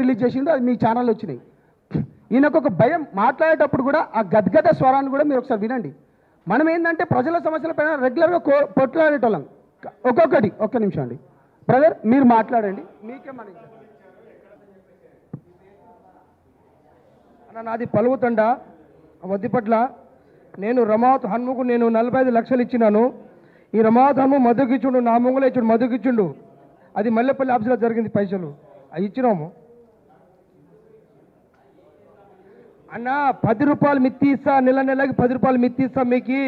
Release చేసిండు, అది మీ channel వచ్చినాయి. ఈయనకు ఒక భయం, మాట్లాడేటప్పుడు కూడా ఆ గద్గద స్వరాన్ని కూడా మీరు ఒకసారి వినండి. మనం ఏంటంటే ప్రజల సమస్యలపైన రెగ్యులర్గా కొట్లాడేటోళ్ళం. ఒక్కొక్కటి ఒక్క నిమిషం అండి బ్రదర్, మీరు మాట్లాడండి. మీకేమని అన్న, నాది పలువుతండ వద్దిపట్ల. నేను రమావత్ హన్ముకు నేను 45 లక్షలు ఇచ్చినాను. ఈ రమావత్ హన్ము మధుకిచ్చుండు, నా ముంగులో ఇచ్చుడు మధుకిచ్చుండు. అది మల్లెపల్లి ఆఫీసులో జరిగింది. పైసలు అవి ఇచ్చినాము అన్న. 10 రూపాయలు మిత్తి ఇస్తా, నెలకి 10 రూపాయలు మిత్తి ఇస్తా మీకు.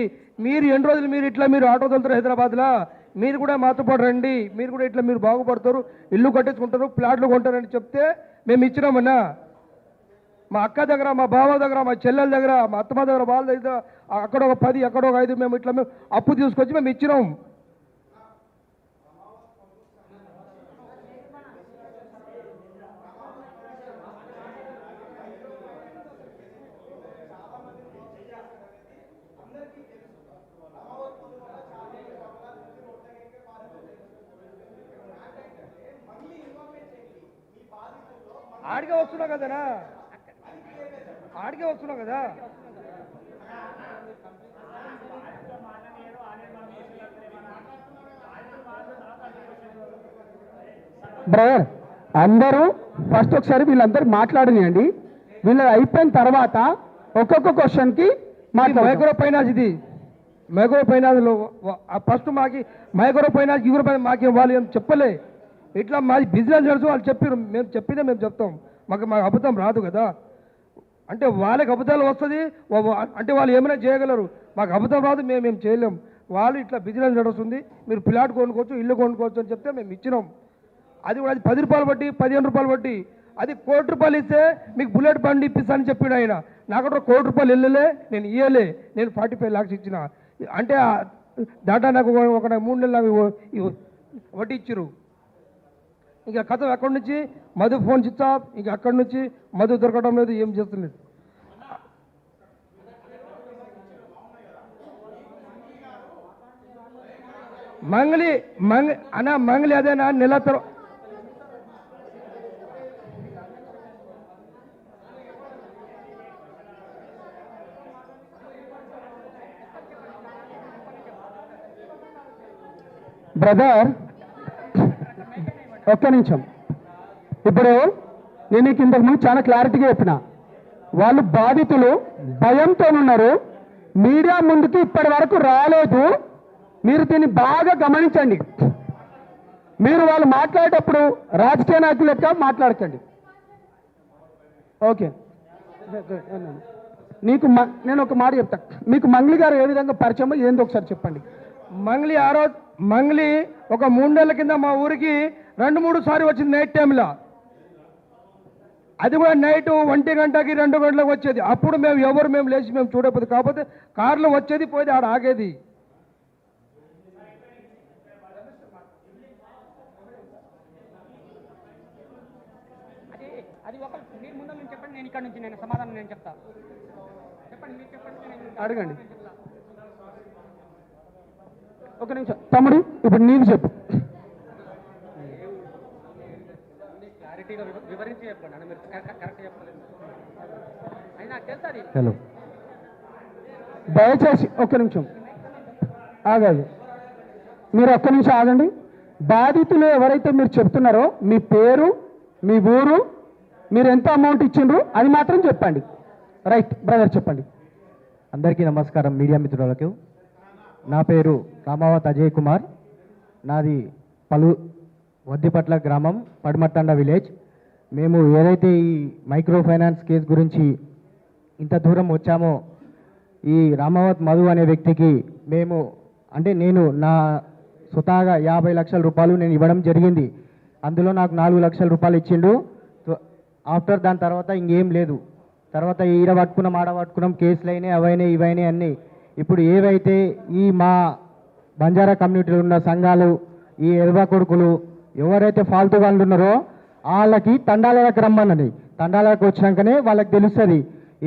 మీరు ఎన్ని రోజులు మీరు ఇట్లా మీరు ఆటో తోలుతారు హైదరాబాద్లో, మీరు కూడా మాతో పాటు రండి, మీరు కూడా ఇట్లా మీరు బాగుపడతారు, ఇల్లు కట్టించుకుంటారు, ప్లాట్లు కొంటారని చెప్తే మేము ఇచ్చినామన్నా. మా అక్క దగ్గర, మా బావ దగ్గర, మా చెల్లెల దగ్గర, మా అత్తమ్మ దగ్గర, వాళ్ళ దగ్గర అక్కడ ఒక 10, అక్కడ ఒక 5 మేము ఇట్లా మేము అప్పు తీసుకొచ్చి మేము ఇచ్చినాం. ఆడికే వస్తున్నావు కదనా, ఆడికే వస్తున్నావు కదా. బ్రదర్ అందరూ ఫస్ట్ ఒకసారి వీళ్ళందరూ మాట్లాడనియండి. వీళ్ళు అయిపోయిన తర్వాత ఒక్కొక్క క్వశ్చన్కి మైక్రో ఫైనాన్స్, ఇది మైక్రో ఫైనాన్స్లో ఫస్ట్ మాకి మైక్రో ఫైనాన్స్ గిగురు మాకు వాళ్ళు ఏం చెప్పలే. ఇట్లా మాది బిజినెస్ నడుచు వాళ్ళు చెప్పారు, మేము చెప్పిందే మేము చెప్తాం. మాకు అబద్ధం రాదు కదా. అంటే వాళ్ళకి అబద్ధాలు వస్తుంది అంటే వాళ్ళు ఏమైనా చేయగలరు, మాకు అబద్ధం రాదు, మేము చేయలేం. వాళ్ళు ఇట్లా బిజినెస్ నడుస్తుంది, మీరు ప్లాట్ కొనుక్కోవచ్చు, ఇల్లు కొనుక్కోవచ్చు అని చెప్తే మేము ఇచ్చినాం. అది కూడా అది 10 రూపాయలు బట్టి, 15 రూపాయలు బట్టి. అది 1 కోటి రూపాయలు ఇస్తే మీకు బుల్లెట్ బండి ఇప్పిస్తానని చెప్పాడు ఆయన. నాకు 1 కోటి రూపాయలు వెళ్ళలే, నేను ఇవ్వలే, నేను 45 lakhs ఇచ్చిన. అంటే దాంట్లో నాకు ఒక 3 నెలలు వడ్డీ ఇచ్చిరు. ఇంకా కథ అక్కడి నుంచి మధు ఫోన్ స్విచ్ ఆఫ్, ఇంకా అక్కడి నుంచి మధు దొరకడం లేదు, ఏం చేస్తలేదు. మంగళి అదేనా నెల తర్వాత బ్రదర్ ఒక్క నిమిషం. ఇప్పుడు నేను నీకు ఇంతకుముందు చాలా క్లారిటీగా చెప్పిన, వాళ్ళు బాధితులు భయంతో ఉన్నారు, మీడియా ముందుకి ఇప్పటి వరకు రాలేదు. మీరు దీన్ని బాగా గమనించండి. మీరు వాళ్ళు మాట్లాడేటప్పుడు రాజకీయ నాయకులు లెక్క మాట్లాడకండి. ఓకే, నీకు నేను ఒక మాట చెప్తా. మీకు మంగ్లీ గారు ఏ విధంగా పరిచయం ఏందో ఒకసారి చెప్పండి. మంగ్లీ ఒక 3 నెలల కింద మా ఊరికి 2-3 సార్లు వచ్చింది నైట్ టైంలో. అది కూడా నైట్ 1 గంటకి 2 గంటలకు వచ్చేది. అప్పుడు మేము లేచి మేము చూడకపోతే, కాకపోతే కార్లో వచ్చేది పోయేది, ఆడ ఆగేది. అది ఒక మీరు ముందు నుంచి చెప్పండి, నేను ఇక్కడ నుంచి నేను సమాధానం నేను చెప్తా. చెప్పండి, మీరు చెప్పండి, అడగండి. ఒక నిమిషం తమ్ముడు, ఇప్పుడు నీకు చెప్పు. క్లారిటీగా వివరించి చెప్పండి. మీరు కరెక్ట్ చెప్పలేదు, అది నాకు తెలుసు. అది హలో, దయచేసి ఒక్క నిమిషం ఆగాలి. మీరు ఒక్క నిమిషం ఆగండి. బాధితులు ఎవరైతే మీరు చెప్తున్నారో మీ పేరు, మీ ఊరు, మీరు ఎంత అమౌంట్ ఇచ్చిండ్రు అది మాత్రం చెప్పండి. రైట్ బ్రదర్, చెప్పండి. అందరికీ నమస్కారం, మీడియా మిత్రులకు. నా పేరు రామావత్ అజయ్ కుమార్. నాది వద్దిపట్ల గ్రామం, పడమట్టండ విలేజ్. మేము ఏదైతే ఈ మైక్రో ఫైనాన్స్ కేసు గురించి ఇంత దూరం వచ్చామో, ఈ రామావత్ మధు అనే వ్యక్తికి నేను నా స్వతహాగా 50 లక్షల రూపాయలు నేను ఇవ్వడం జరిగింది. అందులో నాకు 4 లక్షల రూపాయలు ఇచ్చిండు. ఆఫ్టర్ దాని తర్వాత ఇంకేం లేదు. తర్వాత ఈడ పట్టుకున్నాం, ఆడ పట్టుకున్నాం, కేసులు అయినాయి, అవైనాయి, ఇవైనాయి అన్నీ. ఇప్పుడు ఏవైతే ఈ మా బంజారా కమ్యూనిటీలో ఉన్న సంఘాలు, ఈ ఎర్ర కొడుకులు ఎవరైతే ఫాల్తూ వాళ్ళు ఉన్నారో వాళ్ళకి తండాలకు రమ్మన్నది. తండాలకు వచ్చినాకనే వాళ్ళకి తెలుస్తుంది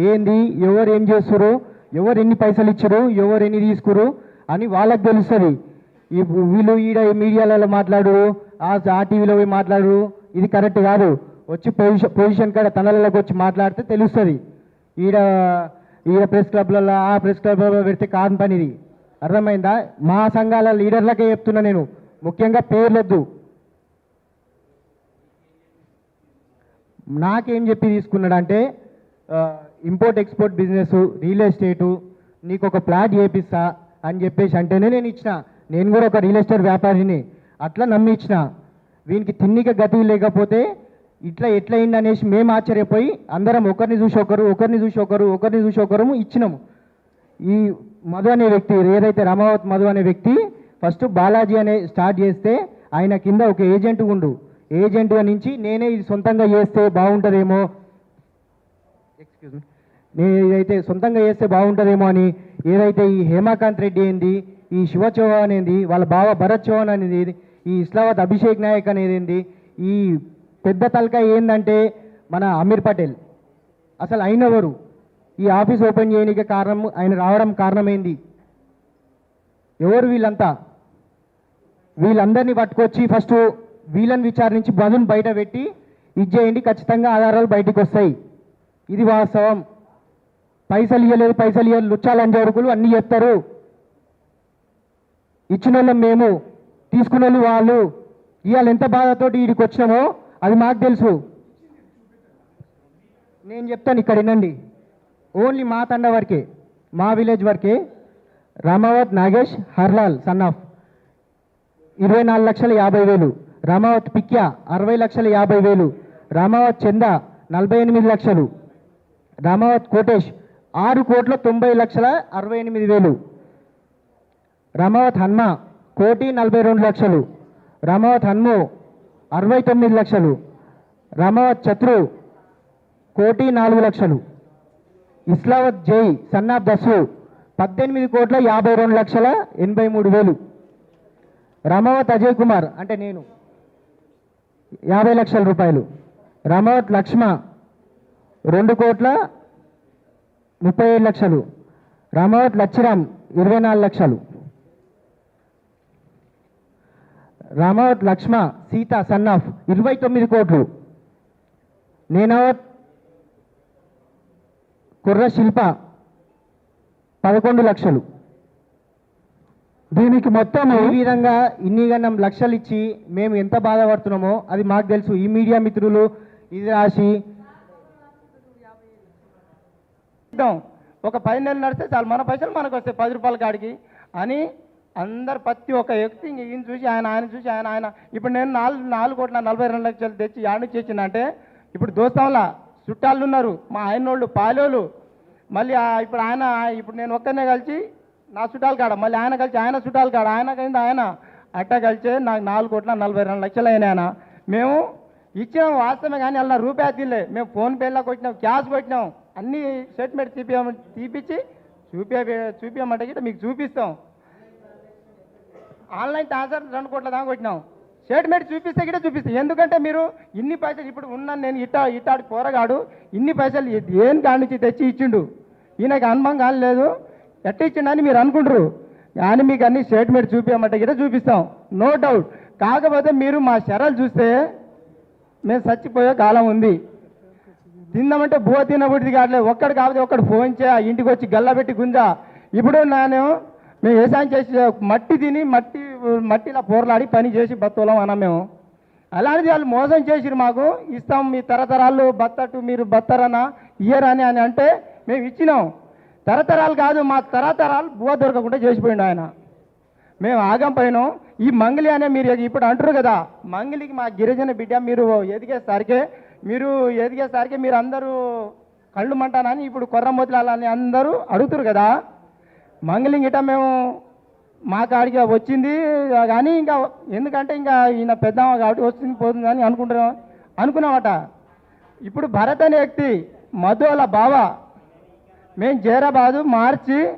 ఏంది, ఎవరు ఏం చేస్తురు, ఎవరు ఎన్ని పైసలు ఇచ్చారు, ఎవరు ఎన్ని తీసుకురు అని వాళ్ళకి తెలుస్తుంది. వీళ్ళు ఈడ మీడియాలలో మాట్లాడు, ఆ టీవీలో పోయి మాట్లాడు, ఇది కరెక్ట్ కాదు. వచ్చి పొజిషన్ కాడ తనలలోకి వచ్చి మాట్లాడితే తెలుస్తుంది. ఈడ ఈడ ప్రెస్ క్లబ్లలో ఆ ప్రెస్ క్లబ్లలో పెడితే కాని పని ఇది. అర్థమైందా? మా సంఘాల లీడర్లకే చెప్తున్నా నేను, ముఖ్యంగా పేర్లొద్దు. నాకేం చెప్పి తీసుకున్నాడంటే import export business, real estate, నీకు ఒక ప్లాట్ చేపిస్తా అని చెప్పేసి అంటేనే నేను ఇచ్చిన. నేను కూడా ఒక రియల్ ఎస్టేట్ వ్యాపారిని, అట్లా నమ్మి ఇచ్చిన. వీనికి తిన్నిక గతి లేకపోతే ఇట్లా ఎట్లయింది అనేసి మేము ఆశ్చర్యపోయి అందరం ఒకరిని చూసి ఒకరు ఇచ్చినాము. ఈ మధు అనే వ్యక్తి, ఏదైతే రామావత్ మధు అనే వ్యక్తి ఫస్ట్ బాలాజీ అనే స్టార్ట్ చేస్తే ఆయన కింద ఒక ఏజెంట్ ఉండు. ఏజెంట్గా నుంచి నేనే ఇది సొంతంగా చేస్తే బాగుంటుందేమో, నేనైతే సొంతంగా చేస్తే బాగుంటుందేమో అని ఏదైతే ఈ హేమాకాంత్ రెడ్డి ఏంది, ఈ శివ చౌహాన్ ఏంది, వాళ్ళ బావ భరత్ చౌహాన్ అనేది, ఈ ఇస్లామాబాద్ అభిషేక్ నాయక్ అనేది ఏంది, ఈ పెద్ద తలకాయ ఏందంటే మన అమీర్ పటేల్. అసలు అయినవరు ఈ ఆఫీస్ ఓపెన్ చేయడానికి కారణం, ఆయన రావడం కారణమైంది ఎవరు? వీళ్ళంతా, వీళ్ళందరినీ పట్టుకొచ్చి ఫస్ట్ వీళ్ళని విచారించి బంధుని బయట పెట్టి ఇది చేయండి, ఖచ్చితంగా ఆధారాలు బయటికి వస్తాయి. ఇది వాస్తవం. పైసలు ఇవ్వలేదు లుచ్చాలని జరుకులు అన్నీ చెప్తారు. ఇచ్చిన వాళ్ళం మేము, తీసుకున్న వాళ్ళు వాళ్ళు. ఇవాళ ఎంత బాధతోటి వీడికి వచ్చినామో అది మాకు తెలుసు. నేను చెప్తాను, ఇక్కడ వినండి. ఓన్లీ మా తండ వరకే, మా విలేజ్ వరకే రామావత్ నాగేష్ హర్లాల్ సన్ ఆఫ్ 24,50,000, రామావత్ పిక్యా 60,50,000, రామావత్ చంద 48 లక్షలు, రామావత్ కోటేష్ 6,90,68,000, రామావత్ హన్మ 1,42,00,000, రామావత్ హన్ము 69 లక్షలు, రామావత్ చత్రు 1,04,00,000, ఇస్లావత్ జై సన్నాఫ్ దసు 18,52,83,000, రామావత్ అజయ్ కుమార్ అంటే నేను 50 లక్షల రూపాయలు, రామావత్ లక్ష్మ 2,37 లక్షలు, రామావత్ లచ్చిరామ్ 24 లక్షలు, రామావత్ లక్ష్మ సీత సన్నాఫ్ 29 కోట్లు, నేనావత్ కుర్ర శిల్ప 11 లక్షలు. దీనికి మొత్తం ఈ విధంగా ఇన్ని గణం లక్షలు ఇచ్చి మేము ఎంత బాధపడుతున్నామో అది మాకు తెలుసు. ఈ మీడియా మిత్రులు ఇది రాసి ఒక 10 నెలలు నడిస్తే చాలు, మన పైసలు మనకు వస్తాయి 10 రూపాయల కాడికి అని అందరు ప్రతి ఒక్క వ్యక్తి ఈయన చూసి ఆయన చూసి ఆయన ఇప్పుడు నేను 4,42,00,000 తెచ్చి యాడ్ నుంచి ఇచ్చిందంటే ఇప్పుడు దోస్తంలా చుట్టాలు ఉన్నారు, మా ఆయనోళ్ళు పాలోళ్ళు, మళ్ళీ ఇప్పుడు నేను ఒక్కనే కలిసి నా చుట్టాలు కాడ, మళ్ళీ ఆయన కలిసి ఆయన చుట్టాలు కాడ, ఆయన కలిసి ఆయన అట్టా కలిసి నాకు 4,42,00,000 అయినా మేము ఇచ్చినాం వాస్తవమే. కానీ అలా రూపాయి తిల్లే, మేము ఫోన్పేలో కొట్టినాం, క్యాష్ కొట్టినాం, అన్నీ స్టేట్మెంట్ తీపిచ్చి చూపించమంటే గిట్ట మీకు చూపిస్తాం. ఆన్లైన్ ట్రాన్స్ఫర్ 2 కోట్ల దాకా కొట్టినాం, స్టేట్మెంట్ చూపిస్తే గిట్ట చూపిస్తాం. ఎందుకంటే మీరు ఇన్ని పైసలు ఇప్పుడు ఉన్నాను నేను ఇట్టాడి పోరగాడు ఇన్ని పైసలు ఏం కాడి నుంచి తెచ్చి ఇచ్చిండు, ఈయనకి అనుభవం కాలేదు ఎట్ట ఇచ్చిండని మీరు అనుకుంటారు. కానీ మీకు అన్ని స్టేట్మెంట్ చూపించమంటే గిట్ట చూపిస్తాం, నో డౌట్. కాకపోతే మీరు మా శరాలు చూస్తే మేము చచ్చిపోయే కాలం ఉంది. తిందామంటే బువ తినబుద్ది కావట్లేదు. ఒక్కడు కాకపోతే ఒక్కడు ఫోన్ చేయ, ఇంటికి వచ్చి గల్లా పెట్టి గుంజా. ఇప్పుడు మేము వ్యవసాయం చేసి మట్టి తిని మట్టిలా పోర్లాడి పని చేసి బతులం అన్నాం మేము. అలాంటిది వాళ్ళు మోసం చేసిరు, మాకు ఇస్తాం మీ తరతరాలు బత్తట్టు మీరు బత్తరనా ఇయ్యరని అని అంటే మేము ఇచ్చినాం. తరతరాలు కాదు, మా తరతరాలు బువ దొరకకుండా చేసిపోయిండు ఆయన. మేము ఆగం పోయినాం. ఈ మంగళి అనే మీరు ఇప్పుడు అంటారు కదా, మంగళికి మా గిరిజన బిడ్డ మీరు ఎదిగేసరికి మీరు అందరూ కళ్ళు మంటానని ఇప్పుడు కొర్రమొత్తులని అందరూ అడుగుతారు కదా. మంగళి గిట్ట మేము మా కాడికి వచ్చింది కానీ ఇంకా ఎందుకంటే ఇంకా ఈయన పెద్దమ్మ కాబట్టి వస్తుంది పోతుంది అని అనుకున్నామట. ఇప్పుడు భరత్ అనే వ్యక్తి మధు వాళ్ళ బావ మేము జైరాబాదు మార్చి